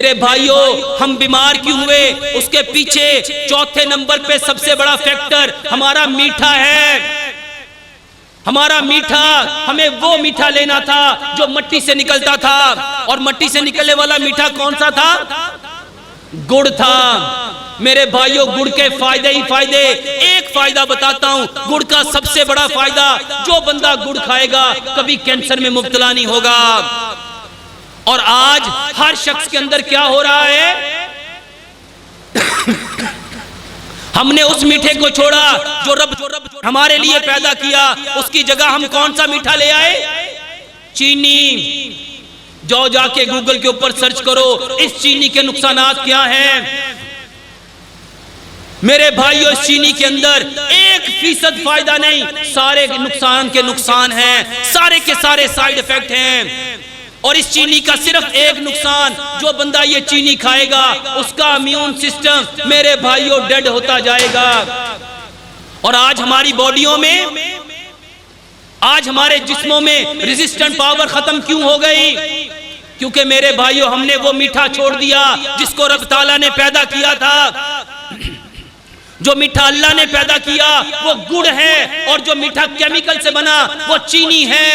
میرے بھائیوں، ہم بیمار کیوں ہوئے؟ اس کے پیچھے چوتھے نمبر پہ سب سے بڑا فیکٹر ہمارا میٹھا ہے۔ ہمارا میٹھا، ہمیں وہ میٹھا لینا تھا جو مٹی سے نکلتا تھا، اور مٹی سے نکلنے والا میٹھا کون سا تھا؟ گڑ تھا۔ میرے بھائیوں، گڑ کے فائدے ہی فائدے۔ ایک فائدہ بتاتا ہوں، گڑ کا سب سے بڑا فائدہ، جو بندہ گڑ کھائے گا کبھی کینسر میں مبتلا نہیں ہوگا۔ اور آج ہر شخص کے اندر کیا ہو رہا ہے؟ ہم نے اس میٹھے کو چھوڑا جو رب ہمارے لیے پیدا کیا، اس کی جگہ ہم کون سا میٹھا لے آئے؟ چینی۔ جا کے گوگل کے اوپر سرچ کرو اس چینی کے نقصانات کیا ہیں۔ میرے بھائیوں، اس چینی کے اندر 1% فائدہ نہیں، سارے نقصان کے نقصان ہیں، سارے کے سارے سائیڈ ایفیکٹ ہیں۔ اور اس چینی کا صرف ایک نقصان، جو بندہ یہ چینی کھائے گا اس کا امیون سسٹم میرے بھائیوں ڈیڈ ہوتا جائے گا۔ اور آج ہماری باڈیوں میں، آج ہمارے جسموں میں ریزسٹنٹ پاور ختم کیوں ہو گئی؟ کیونکہ میرے بھائیوں، ہم نے وہ میٹھا چھوڑ دیا جس کو رب تعالیٰ نے پیدا کیا تھا۔ جو میٹھا اللہ نے پیدا کیا وہ گڑ ہے، اور جو میٹھا کیمیکل سے بنا وہ چینی ہے۔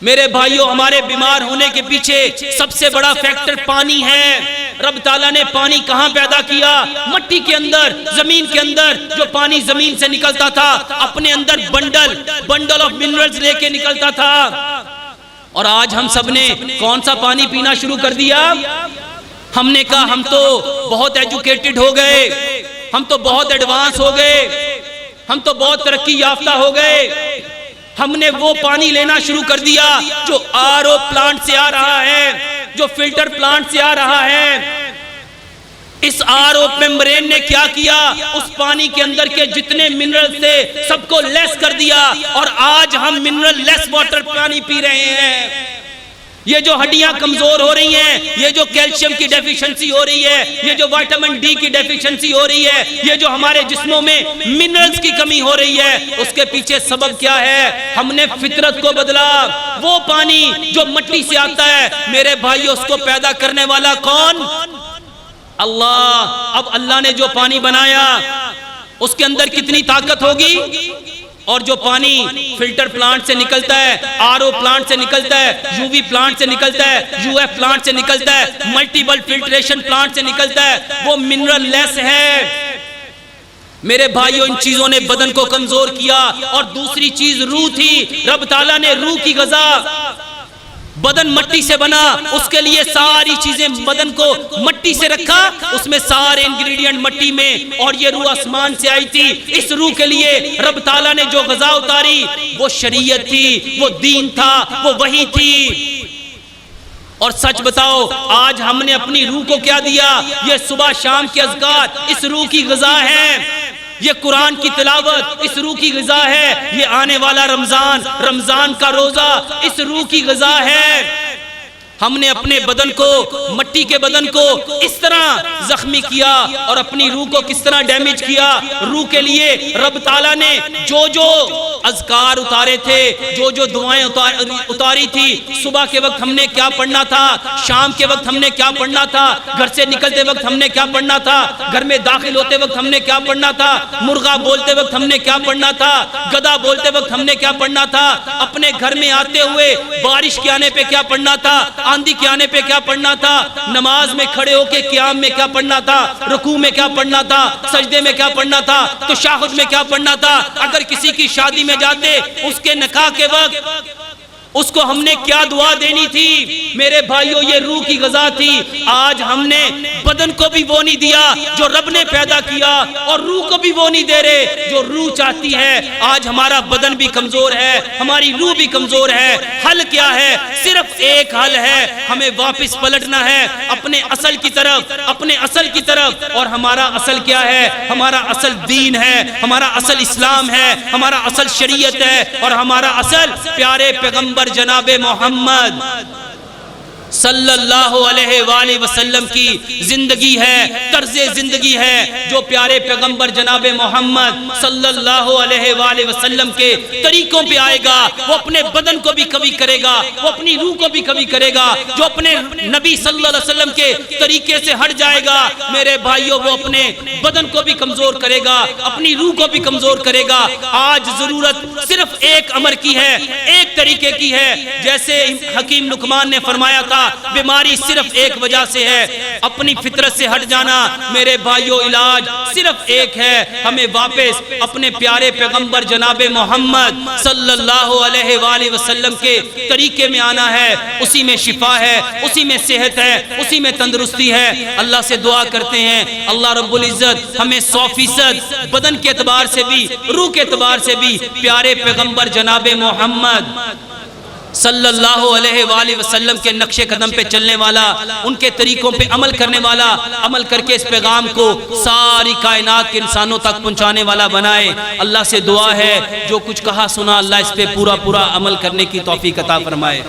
میرے بھائیوں، ہمارے بیمار ہونے کے پیچھے سب سے بڑا فیکٹر پانی ہے۔ رب تعالیٰ نے پانی کہاں پیدا کیا؟ مٹی کے اندر، زمین کے اندر۔ جو پانی زمین سے نکلتا تھا اپنے اندر بنڈل آف منرلز لے کے نکلتا تھا۔ اور آج ہم سب نے کون سا پانی پینا شروع کر دیا؟ ہم نے کہا ہم تو بہت ایجوکیٹڈ ہو گئے، ہم تو بہت ایڈوانس ہو گئے، ہم تو بہت ترقی یافتہ ہو گئے۔ ہم نے وہ پانی لینا شروع کر دیا جو RO پلانٹ سے آ رہا ہے، جو فلٹر پلانٹ سے آ رہا ہے۔ اس RO ممبرین نے کیا کیا؟ اس پانی کے اندر کے جتنے منرل تھے سب کو لیس کر دیا، اور آج ہم منرل لیس واٹر پانی پی رہے ہیں۔ یہ جو ہڈیاں کمزور ہو رہی ہیں، یہ جو کیلشیم کی ڈیفیشنسی ہو رہی ہے، یہ جو وائٹامن ڈی کی ڈیفیشنسی ہو رہی ہے، یہ جو ہمارے جسموں میں منرلز کی کمی ہو رہی ہے، اس کے پیچھے سبب کیا ہے؟ ہم نے فطرت کو بدلا۔ وہ پانی جو مٹی سے آتا ہے میرے بھائیوں، اس کو پیدا کرنے والا کون؟ اللہ۔ اب اللہ نے جو پانی بنایا اس کے اندر کتنی طاقت ہوگی؟ اور جو پانی فلٹر پلانٹ سے نکلتا ہے، RO پلانٹ سے نکلتا ہے، UV پلانٹ سے نکلتا ہے، UF پلانٹ سے نکلتا ہے، ملٹیپل فلٹریشن پلانٹ سے نکلتا ہے، وہ منرل لیس ہے۔ میرے بھائیوں، ان چیزوں نے بدن کو کمزور کیا۔ اور دوسری چیز روح تھی۔ رب تعالیٰ نے روح کی غذا، بدن مٹی سے بنا، اس کے لیے ساری چیزیں بدن کو مٹی سے رکھا، اس میں سارے انگریڈینٹ مٹی میں، اور یہ روح آسمان سے آئی تھی۔ اس روح کے لیے رب تعالیٰ نے جو غذا اتاری وہ شریعت تھی، وہ دین تھا، وہ وحی تھی۔ اور سچ بتاؤ، آج ہم نے اپنی روح کو کیا دیا؟ یہ صبح شام کے اذکار اس روح کی غذا ہے، یہ قرآن کی تلاوت اس روح کی غذا ہے، یہ آنے والا رمضان کا روزہ اس روح کی غذا ہے۔ ہم نے اپنے بدن کو، مٹی کے بدن کو اس طرح زخمی کیا، اور اپنی روح کو کس طرح ڈیمیج کیا۔ روح کے لیے رب تعالیٰ نے جو اذکار اتارے تھے، جو دعائیں اتاری تھی، صبح کے وقت ہم نے کیا پڑھنا تھا، شام کے وقت ہم نے کیا پڑھنا تھا، گھر سے نکلتے وقت ہم نے کیا پڑھنا تھا، گھر میں داخل ہوتے وقت ہم نے کیا پڑھنا تھا، مرغا بولتے وقت ہم نے کیا پڑھنا تھا، گدھا بولتے وقت ہم نے کیا پڑھنا تھا، اپنے گھر میں آتے ہوئے بارش کے آنے پہ کیا پڑھنا تھا، آندھی کے آنے پہ کیا پڑھنا تھا، نماز میں کھڑے ہو کے قیام میں کیا پڑھنا تھا، رکوع میں کیا پڑھنا تھا، سجدے میں کیا پڑھنا تھا، تشہد میں کیا پڑھنا تھا۔ اگر کسی کی شادی میں جاتے، اس کے نکاح کے وقت اس کو ہم نے کیا دعا دینی تھی؟ میرے بھائیوں، یہ روح کی غذا تھی۔ آج ہم نے بدن کو بھی وہ نہیں دیا جو رب نے پیدا کیا، اور روح کو بھی وہ نہیں دے رہے جو روح چاہتی ہے۔ آج ہمارا بدن بھی کمزور ہے، ہماری روح بھی کمزور ہے۔ حل کیا ہے؟ صرف ایک حل ہے، ہمیں واپس پلٹنا ہے اپنے اصل کی طرف، اپنے اصل کی طرف۔ اور ہمارا اصل کیا ہے؟ ہمارا اصل دین ہے، ہمارا اصل اسلام ہے، ہمارا اصل شریعت ہے، اور ہمارا اصل پیارے پیغمبر جناب محمد۔ صلی اللہ علیہ وآلہ وسلم کی زندگی ہے، طرز زندگی ہے، جو پیارے پیغمبر جناب محمد صلی اللہ علیہ وآلہ وسلم کے طریقوں پہ آئے گا، وہ اپنے بدن کو بھی کبھی کرے گا، وہ اپنی روح کو بھی کبھی کرے گا۔ جو اپنے نبی صلی اللہ علیہ وسلم کے طریقے سے ہٹ جائے گا میرے بھائیوں، وہ اپنے بدن کو بھی کمزور کرے گا، اپنی روح کو بھی کمزور کرے گا۔ آج ضرورت صرف ایک امر کی ہے، ایک طریقے کی ہے۔ جیسے حکیم لقمان نے فرمایا تھا، بیماری صرف ایک وجہ سے ہے، اپنی فطرت سے ہٹ جانا۔ میرے بھائیوں، علاج صرف ایک ہے، ہمیں واپس اپنے پیارے پیغمبر جناب محمد صلی اللہ علیہ وآلہ وسلم کے طریقے میں آنا ہے۔ اسی میں شفا ہے، اسی میں صحت ہے، اسی میں تندرستی ہے۔ اللہ سے دعا کرتے ہیں اللہ رب العزت ہمیں 100% بدن کے اعتبار سے بھی، روح کے اعتبار سے بھی پیارے پیغمبر جناب محمد صلی اللہ علیہ وآلہ وسلم کے نقش قدم پہ چلنے والا، ان کے طریقوں پہ عمل کرنے والا، عمل کر کے اس پیغام کو ساری کائنات کے انسانوں تک پہنچانے والا بنائے۔ اللہ سے دعا ہے جو کچھ کہا سنا اللہ اس پہ پورا عمل کرنے کی توفیق عطا فرمائے۔